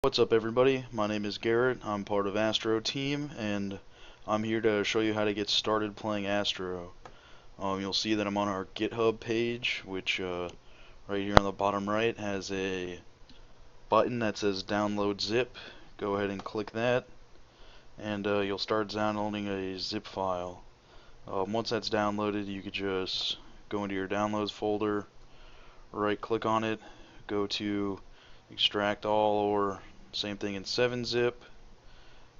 What's up, everybody? My name is Garrett. I'm part of Astro team, and I'm here to show you how to get started playing Astro. You'll see that I'm on our GitHub page, which right here on the bottom right has a button that says download zip. Go ahead and click that, and you'll start downloading a zip file. Once that's downloaded, you could just go into your downloads folder, right click on it, go to extract all, or same thing in 7-zip,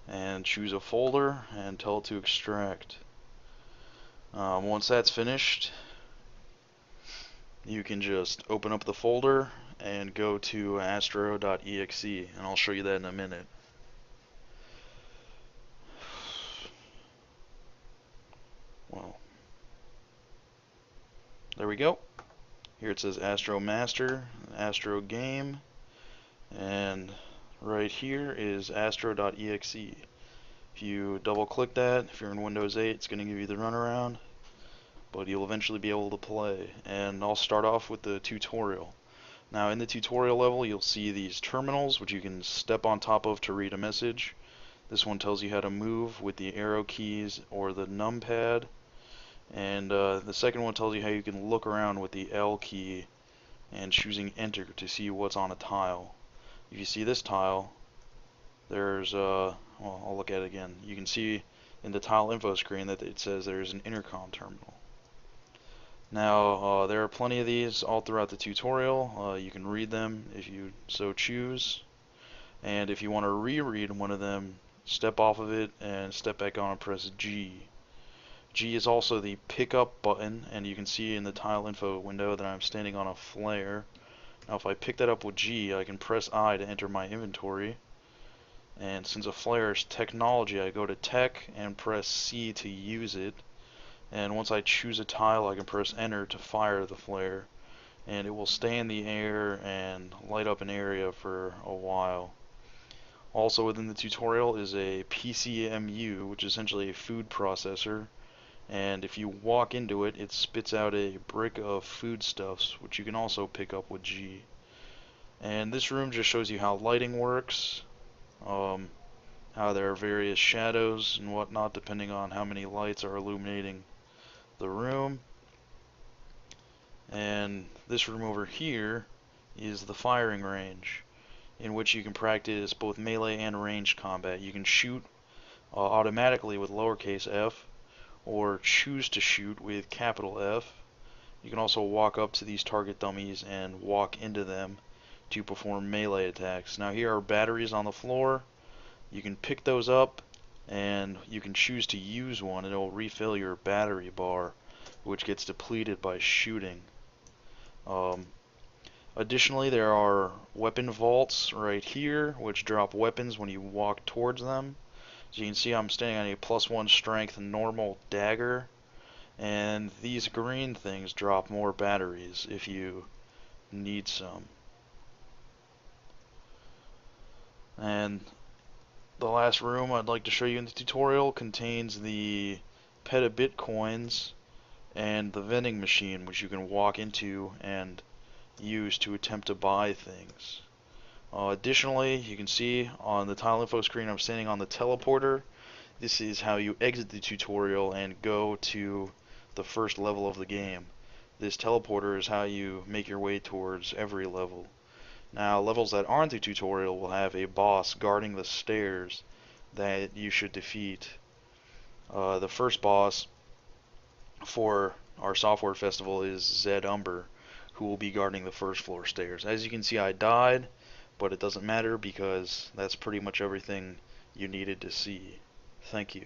and choose a folder and tell it to extract. Once that's finished, you can just open up the folder and go to astro.exe, and I'll show you that in a minute. Well, there we go. Here it says Astro Master, Astro Game, and right here is astro.exe. If you double click that, if you're in Windows 8, it's going to give you the runaround, but you'll eventually be able to play. And I'll start off with the tutorial. Now, in the tutorial level, you'll see these terminals, which you can step on top of to read a message. This one tells you how to move with the arrow keys or the numpad, and the second one tells you how you can look around with the L key and choosing enter to see what's on a tile. If you see this tile, there's well, I'll look at it again. You can see in the tile info screen that it says there's an intercom terminal. Now, there are plenty of these all throughout the tutorial. You can read them if you so choose, and if you want to reread one of them, step off of it and step back on and press G. G is also the pickup button, and you can see in the tile info window that I'm standing on a flare. Now if I pick that up with G, I can press I to enter my inventory, and since a flare is technology, I go to tech and press C to use it, and once I choose a tile, I can press enter to fire the flare, and it will stay in the air and light up an area for a while. Also within the tutorial is a PCMU, which is essentially a food processor, and if you walk into it, it spits out a brick of foodstuffs, which you can also pick up with G. And this room just shows you how lighting works, how there are various shadows and whatnot depending on how many lights are illuminating the room. And this room over here is the firing range, in which you can practice both melee and ranged combat. You can shoot automatically with lowercase f, or choose to shoot with capital F. You can also walk up to these target dummies and walk into them to perform melee attacks. Now here are batteries on the floor. You can pick those up, and you can choose to use one, and it will refill your battery bar, which gets depleted by shooting. Additionally, there are weapon vaults right here, which drop weapons when you walk towards them. So you can see I'm standing on a +1 strength normal dagger, and these green things drop more batteries if you need some. And the last room I'd like to show you in the tutorial contains the petabit coins and the vending machine, which you can walk into and use to attempt to buy things. Additionally, you can see on the tile info screen I'm standing on the teleporter. This is how you exit the tutorial and go to the first level of the game. This teleporter is how you make your way towards every level. Now, levels that aren't the tutorial will have a boss guarding the stairs that you should defeat. The first boss for our software festival is Zed Umber, who will be guarding the first floor stairs. As you can see, I died, but it doesn't matter because that's pretty much everything you needed to see. Thank you.